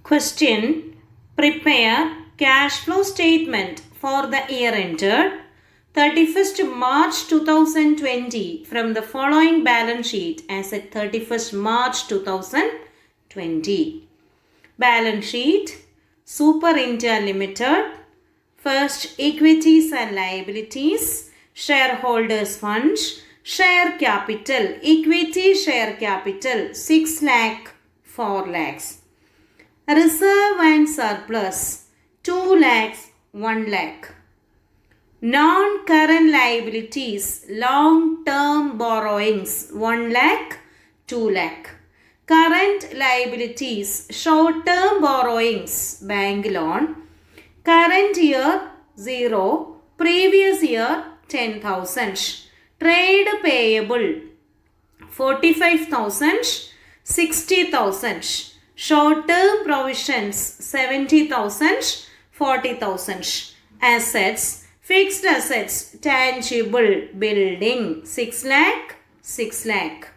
Question. Prepare cash flow statement for the year entered 31st March 2020 from the following balance sheet as at 31st March 2020. Balance sheet. Super India Limited. First, equities and liabilities. Shareholders funds. Share capital. Equity share capital 6 lakh, 4 lakhs. Reserve and surplus 2 lakhs, 1 lakh. Non-current liabilities, long-term borrowings 1 lakh, 2 lakh. Current liabilities, short-term borrowings, bank loan. Current year 0, previous year 10,000. Trade payable 45,000, 60,000. Short-term provisions 70,000, 40,000. Assets, fixed assets, tangible building 6 lakh, 6 lakh.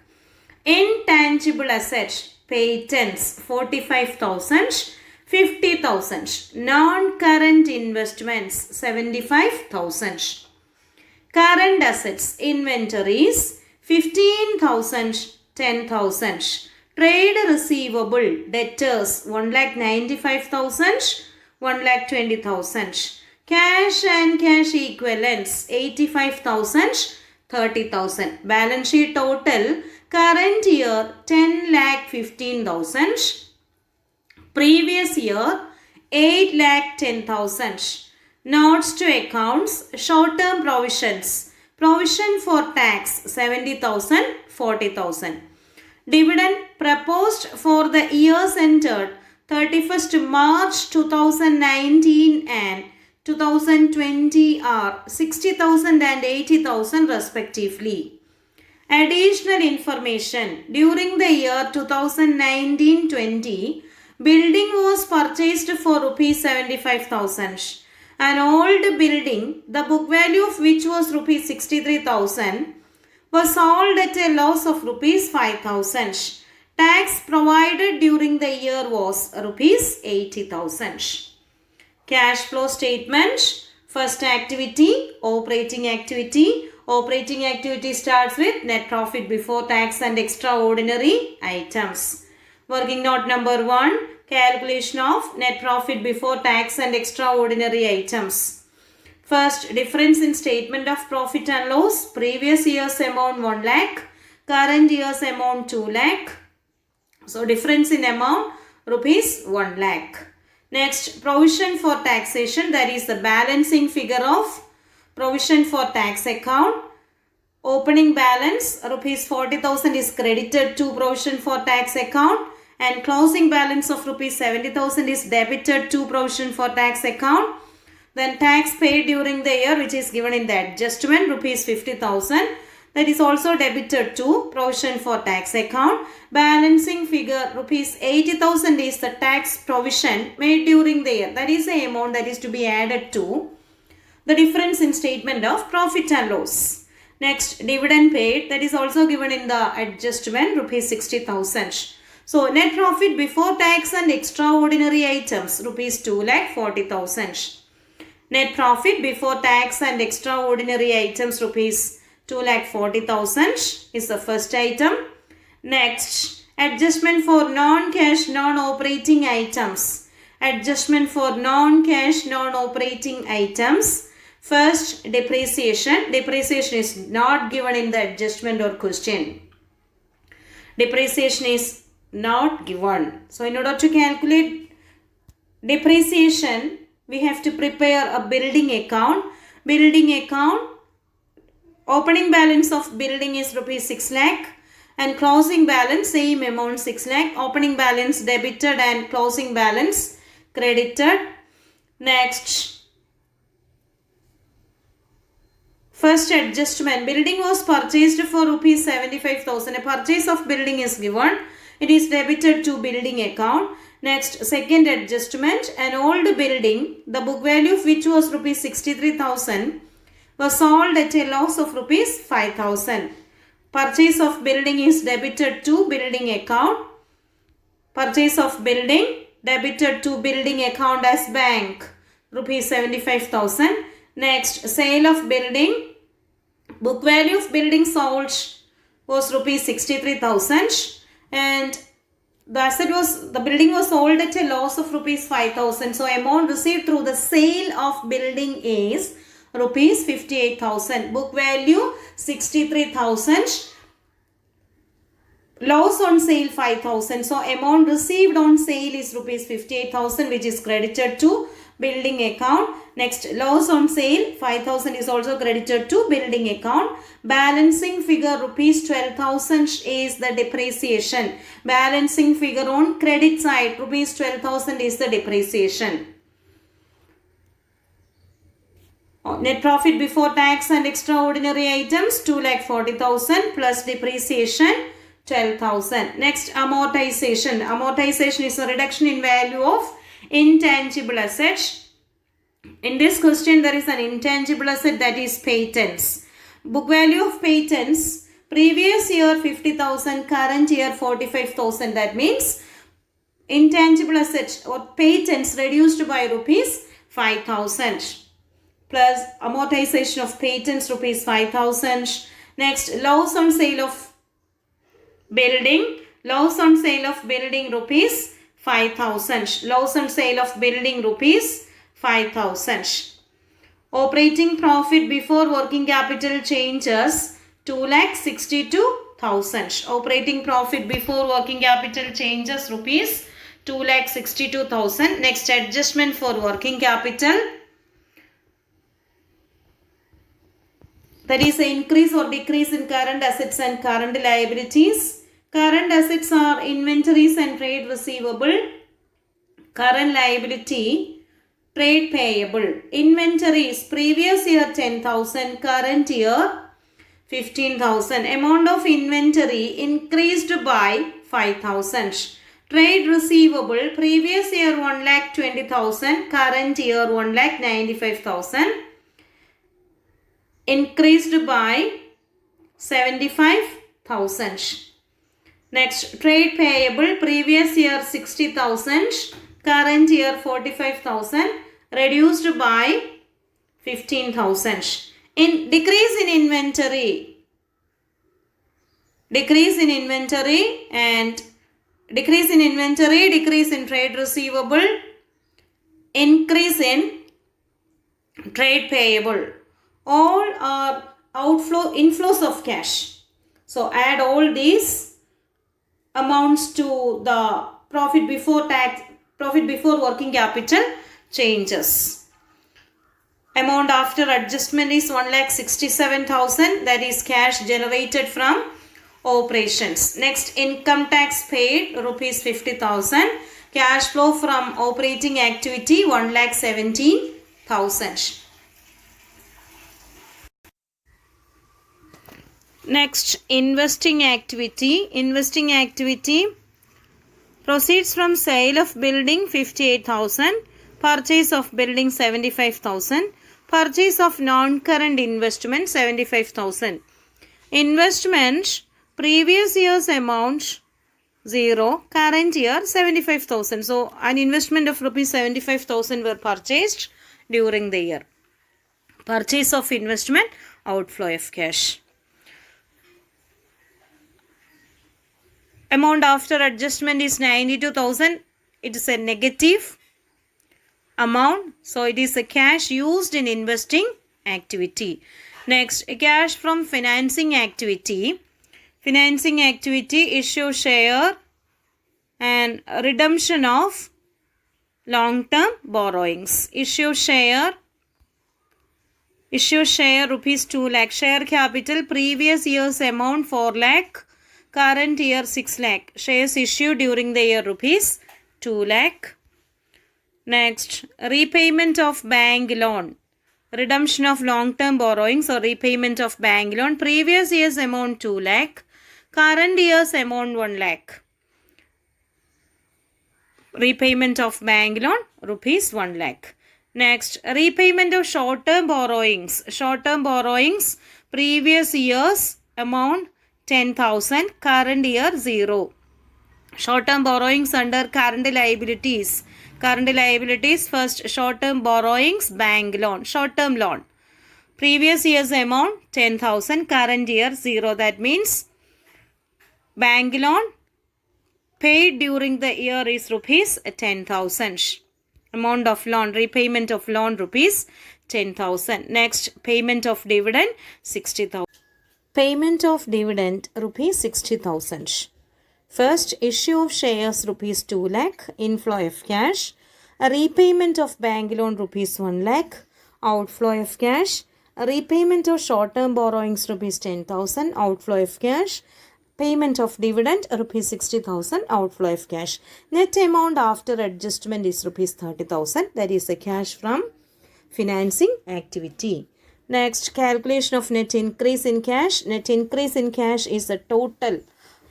Intangible assets, patents 45,000, 50,000. Non-current investments 75,000. Current assets, inventories 15,000, 10,000. Trade receivable, debtors 1,95,000, 1,20,000. Cash and cash equivalents 85,000, 30,000. Balance sheet total, current year 10,15,000. Previous year 8,10,000. Notes to accounts, short-term provisions. Provision for tax 70,000, 40,000. Dividend proposed for the years entered 31st March 2019 and 2020 are 60,000 and 80,000 respectively. Additional information. During the year 2019-20, building was purchased for rupees 75,000. An old building, the book value of which was rupees 63,000, was sold at a loss of rupees 5,000. Tax provided during the year was rupees 80,000. Cash flow statement. First activity, operating activity. Operating activity starts with net profit before tax and extraordinary items. Working note number 1. Calculation of net profit before tax and extraordinary items. First, difference in statement of profit and loss. Previous year's amount 1 lakh. Current year's amount 2 lakh. So, difference in amount rupees 1 lakh. Next, provision for taxation. That is the balancing figure of provision for tax account. Opening balance rupees 40,000 is credited to provision for tax account. And closing balance of rupees 70,000 is debited to provision for tax account. Then tax paid during the year, which is given in the adjustment, rupees 50,000. That is also debited to provision for tax account. Balancing figure rupees 80,000 is the tax provision made during the year. That is the amount that is to be added to the difference in statement of profit and loss. Next, dividend paid. That is also given in the adjustment, rupees 60,000. So, net profit before tax and extraordinary items, rupees 2,40,000. Net profit before tax and extraordinary items, rupees 2,40,000 is the first item. Next, adjustment for non-cash, non-operating items. Adjustment for non-cash, non-operating items. First, depreciation. Depreciation is not given in the adjustment or question. Depreciation is not given. So, in order to calculate depreciation, we have to prepare a building account. Building account, opening balance of building is rupees 6 lakh and closing balance same amount 6 lakh. Opening balance debited and closing balance credited. Next, first adjustment. Building was purchased for rupees 75,000. A purchase of building is given. It is debited to building account. Next, second adjustment. An old building, the book value of which was rupees 63,000, was sold at a loss of rupees 5,000. Purchase of building is debited to building account. Purchase of building debited to building account as bank, rupees 75,000. Next, sale of building. Book value of building sold was rupees 63,000 and the building was sold at a loss of rupees 5,000. So amount received through the sale of building is rupees 58,000. Book value 63,000. Loss on sale 5,000. So amount received on sale is rupees 58,000, which is credited to building account. Next, loss on sale 5,000 is also credited to building account. Balancing figure rupees 12,000 is the depreciation. Balancing figure on credit side rupees 12,000 is the depreciation. Net profit before tax and extraordinary items 2,40,000 plus depreciation 12,000. Next, amortization. Amortization is a reduction in value of intangible assets. In this question, there is an intangible asset, that is patents. Book value of patents, previous year 50,000, current year 45,000. That means intangible assets or patents reduced by rupees 5,000 plus amortization of patents rupees 5,000. Next, loss on sale of building. Loss on sale of building rupees 5,000. Loss on sale of building rupees 5,000. Operating profit before working capital changes 2,62,000. Operating profit before working capital changes rupees 2,62,000. Next, adjustment for working capital. That is an increase or decrease in current assets and current liabilities. Current assets are inventories and trade receivable. Current liability, trade payable. Inventories, previous year 10,000, current year 15,000. Amount of inventory increased by 5,000. Trade receivable, previous year 1,20,000, current year 1,95,000. Increased by 75,000. Next, trade payable, previous year 60,000, current year 45,000, reduced by 15,000. In decrease in inventory and decrease in trade receivable, increase in trade payable. All are inflows of cash. So add all these amounts to the profit before working capital changes. Amount after adjustment is 1,67,000, that is cash generated from operations. Next, income tax paid rupees 50,000. Cash flow from operating activity 1,17,000. Next, investing activity. Investing activity, proceeds from sale of building 58,000, purchase of building 75,000, purchase of non-current investment 75,000. Investment, previous year's amount 0, current year 75,000. So an investment of rupees 75,000 were purchased during the year. Purchase of investment, outflow of cash. Amount after adjustment is 92,000. It is a negative amount. So it is a cash used in investing activity. Next, cash from financing activity. Financing activity, issue share and redemption of long-term borrowings. Issue share rupees 2 lakh. Share capital, previous year's amount 4 lakh. Current year 6 lakh. Shares issued during the year rupees 2 lakh. Next, repayment of bank loan. Redemption of long-term borrowings or repayment of bank loan. Previous year's amount 2 lakh. Current year's amount 1 lakh. Repayment of bank loan rupees 1 lakh. Next, repayment of short-term borrowings. Short-term borrowings, previous year's amount 10,000, current year 0. Short-term borrowings under current liabilities. Current liabilities, first short-term borrowings, bank loan, short-term loan. Previous year's amount 10,000, current year 0. That means bank loan paid during the year is rupees 10,000. Amount of loan, repayment of loan rupees 10,000. Next, payment of dividend 60,000. Payment of dividend rupees 60,000. First, issue of shares rupees 2 lakh, inflow of cash. A repayment of bank loan rupees 1 lakh, outflow of cash. A repayment of short-term borrowings rupees 10,000, outflow of cash. Payment of dividend rupees 60,000, outflow of cash. Net amount after adjustment is rupees 30,000. That is the cash from financing activity. Next, calculation of net increase in cash. Net increase in cash is the total.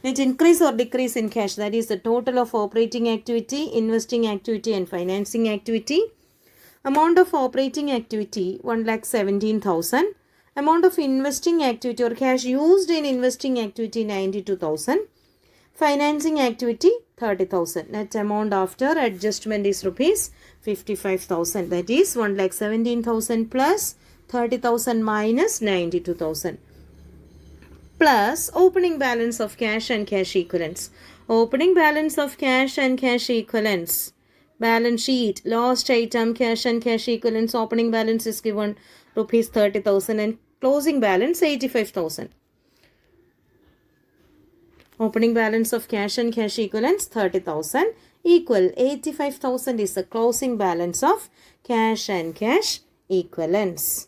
Net increase or decrease in cash, that is the total of operating activity, investing activity and financing activity. Amount of operating activity 1,17,000. Amount of investing activity or cash used in investing activity 92,000. Financing activity 30,000. Net amount after adjustment is rupees 55,000. That is 1,17,000 plus 30,000 minus 92,000. Plus opening balance of cash and cash equivalents. Opening balance of cash and cash equivalents. Balance sheet, last item, cash and cash equivalents. Opening balance is given rupees 30,000 and closing balance 85,000. Opening balance of cash and cash equivalents 30,000 equal 85,000 is the closing balance of cash and cash equivalents.